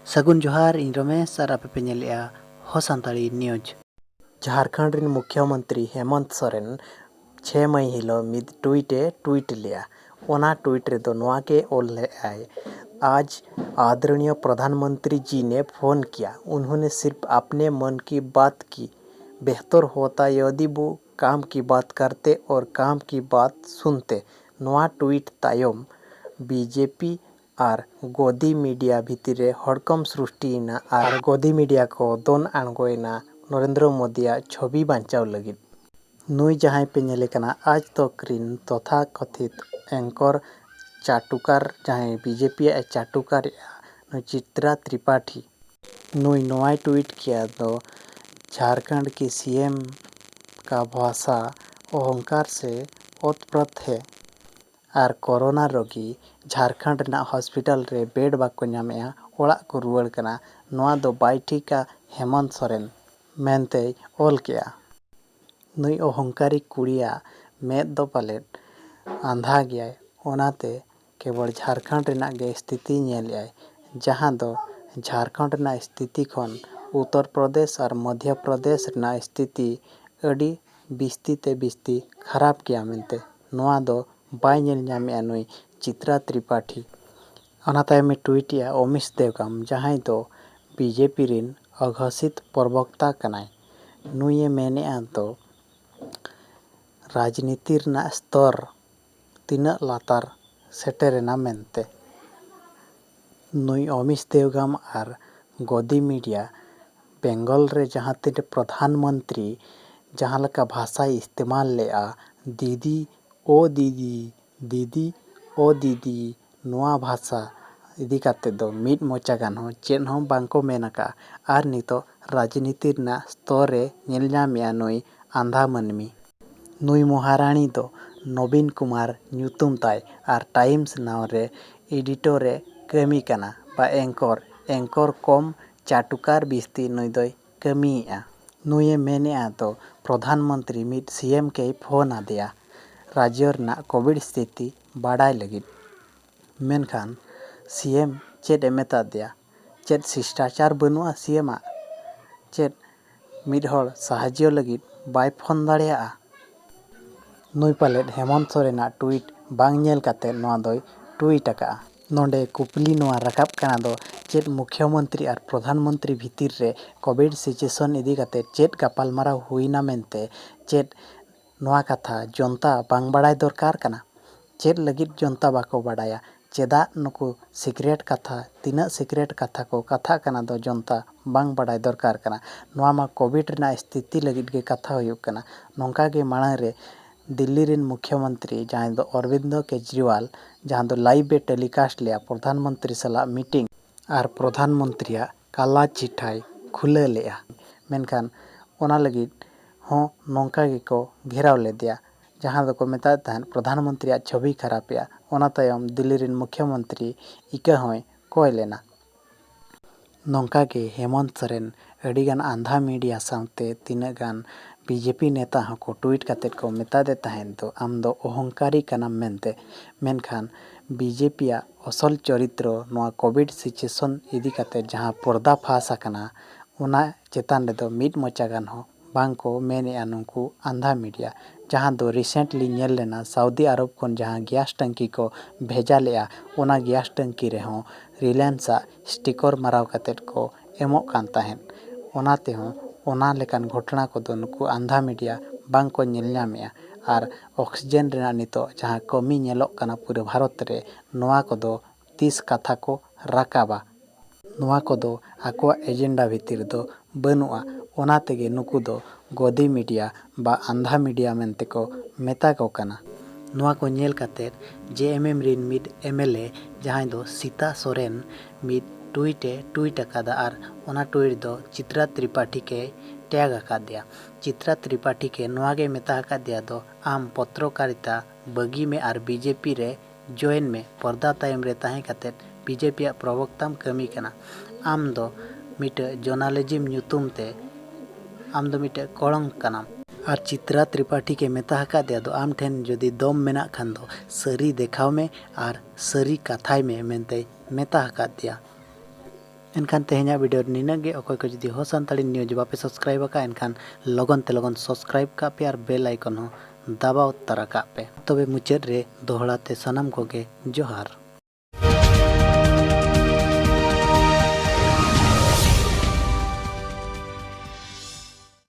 सगुन जोहार इन रमेश और आपे पे नेलेआ हो सांताड़ी न्यूज। झारखंड रिन मुख्यमंत्री हेमंत सोरेन 6 मई हिलो मिद ट्वीट लिया। ओना ट्वीट रे दो नोआ के ओल ले आए, आज आदरणीय प्रधानमंत्री जी ने फोन किया। उन्होंने सिर्फ अपने मन की बात की। बेहतर होता यदि वो काम की बात करते और काम की बात सुनते। नोआ ट्वीट तायम बीजेपी और गोदी मीडिया भितरे हड़कम सृष्टिना और गोदी मीडिया को दोन आणगोयना नरेंद्र मोदिया छवि बांचाव लगिद। नुई जहां पे नेले कना आज तक रिन तथा कथित एंकर चाटुकार जहां बीजेपी चाटुकार चित्रा त्रिपाठी नुई नोआ ट्वीट किया दो झारखंड की सीएम का भाषा अहंकार से ओतप्रोत है और कोरोना रोगी झारखंड ना हॉस्पिटल रे बेड बाको नामेया ओड़ा को रुआड़ कना नोआ दो बाई ठीका हेमंत सोरेन मेनते ओल किया। नुई अहंकारी कुड़िया मेद दो पालेट आंधा गया ओनाते केवल झारखंड रेना गे स्थिति नेल आय, जहां दो झारखंड ना स्थिति खन उत्तर प्रदेश और मध्य प्रदेश ना स्थिति अड़ी बिस्ती खराब गया मेनते नोआ दो बाय नेल नामेया नुई चित्रा त्रिपाठी। ओना तायमे ट्वीटिया अमीश देवगम जहां दो बीजेपी रिन अघोषित प्रवक्ता कनाय। नुये मेनेआ दो राजनीति रना स्तर तीना लातार सेटेरेना मेनते। नुई अमीश देवगम और गोदी मीडिया बेंगल रे जहां तीन प्रधानमंत्री जहां लका भाषा इस्तेमाल लेआ दीदी ओ दीदी दीदी ओ दीदी नोआ भाषा इदी काते दो मिड मोचा गान हो चेन हो बांको मेनका और नितो राजनीति रना स्तर रे नेल नामेया नुई आंधा मनमी। नुई महारानी दो नवीन कुमार ᱧᱩᱛᱩᱢ ताय और टाइम्स नाव रे एडिटर रे कमी कना बा एंकर कम चाटुकार बिस्ती नुई दोय कमीआ। नुये मेनेआ दो प्रधानमंत्री मिड सीएम के फोन आदेया राज्य रना कोविड स्थिति बाडाय लगिद। मेनखान सीएम चेद मेता दिया चेद शिष्टाचार बनुआ सीएम चेद मिड हर साहाज्य लगिद बाय फोन दाड़ेया। नुई पालेट हेमंत सोरेना ट्वीट बांग नेल काते नोआ दोय ट्वीट आका। नोंडे कुपली नोआ राकाब काना दो चेद मुख्यमंत्री और प्रधानमंत्री भितर रे कोविड सिचुएशन इदी काते चेद गापालमाराव हुईना मेनते चेद नोआ कथा जनता बांग बाड़ाय दरकार कना। चेद लगिद जनता बाको बाड़ाया चेदा नुकु सिक्रेट कथा तीना सिक्रेट कथा को कथा कना दो जनता बांग बाड़ाय दरकार कना। नोआ मा कोविड रना स्थिति लगिद गे कथा हुयुग कना। नोंका गे माड़ांग रे दिल्ली रिन मुख्यमंत्री जहां दो अरविंद केजरीवाल जहां दो लाइव बे टेलीकास्ट लिया प्रधानमंत्री सला मीटिंग और प्रधानमंत्री काला चिठाई खुले लिया। मेनखान ओना लगिद हो नोंका गे को घेराव लेदिया जहां दो को मेता तहन प्रधानमंत्री छवि खराबया। ओना तायम दिल्ली रिन मुख्यमंत्री इका होय कोय लेना। नोंका गे हेमंत सोरेन अड़ीगान आंधा मीडिया सावते तीना गान बीजेपी नेता हको ट्वीट काते को मेता दे तहन दो आम दो अहंकारी कनाम मेनते। मेनखान बीजेपी असल चरित्र नोआ कोविड सिचुएशन इदी काते जहां पर्दा फास आकना ओना चेतान रे दो मिड मोचा गान हो बांको मेनेआ नुंकु आंधा मीडिया। जहां दो रिसेंटली नेल लेना सऊदी अरब खन जहां गैस टंकी को भेजा लेआ ओना गैस टंकी रे हो रिलायंस स्टिकर माराव काते को एमोक कान तहन। ओनाते हो ओना लेकान घटना को दो नुकु आंधा मीडिया बांग को नेल नामेया और ऑक्सीजन रेना नितो जहां कमी नेलोक काना पूरे भारत रे नोआ को दो 30 कथा को राकाबा। नोआ को दो आको एजेंडा भितर दो बनुआ ओना तेगे नुकु दो गोदी मीडिया बा आंधा मीडिया मेनते को मेता को कना। नोआ को नेल काते जेएमएम रिन मिड एमएलए जहां दो सीता सोरेन मिड ट्वीट आकादा और ओना ट्वीट दो चित्रा त्रिपाठी के टैग आकादिया। चित्रा त्रिपाठी के नोआ गे मेता आकादिया दो आम पत्रकारिता बगी में और बीजेपी रे जॉइन में पर्दा तायम रे ताहे काते बीजेपी प्रवक्ताम कमी कना। आम दो मिट जर्नलिज्म ᱧᱩᱛᱩᱢ ते आम दो मिट कलंक कनाम। और चित्रा त्रिपाठी के मेता आकादिया दो आम ठेन जदि दम मेना खान दो सरी देखाव में और सरी कथाय में मेनते मेता आकादिया। एनखान तेहेना वीडियो निनागे अकोय को जुदी हो सानताली न्यूज बापे सब्सक्राइब का एनखान लगन ते लगन सब्सक्राइब का पे और बेल आइकन हो दबाव तरा का पे। तबे मुचाद रे दोहड़ा ते सनम को गे जोहार।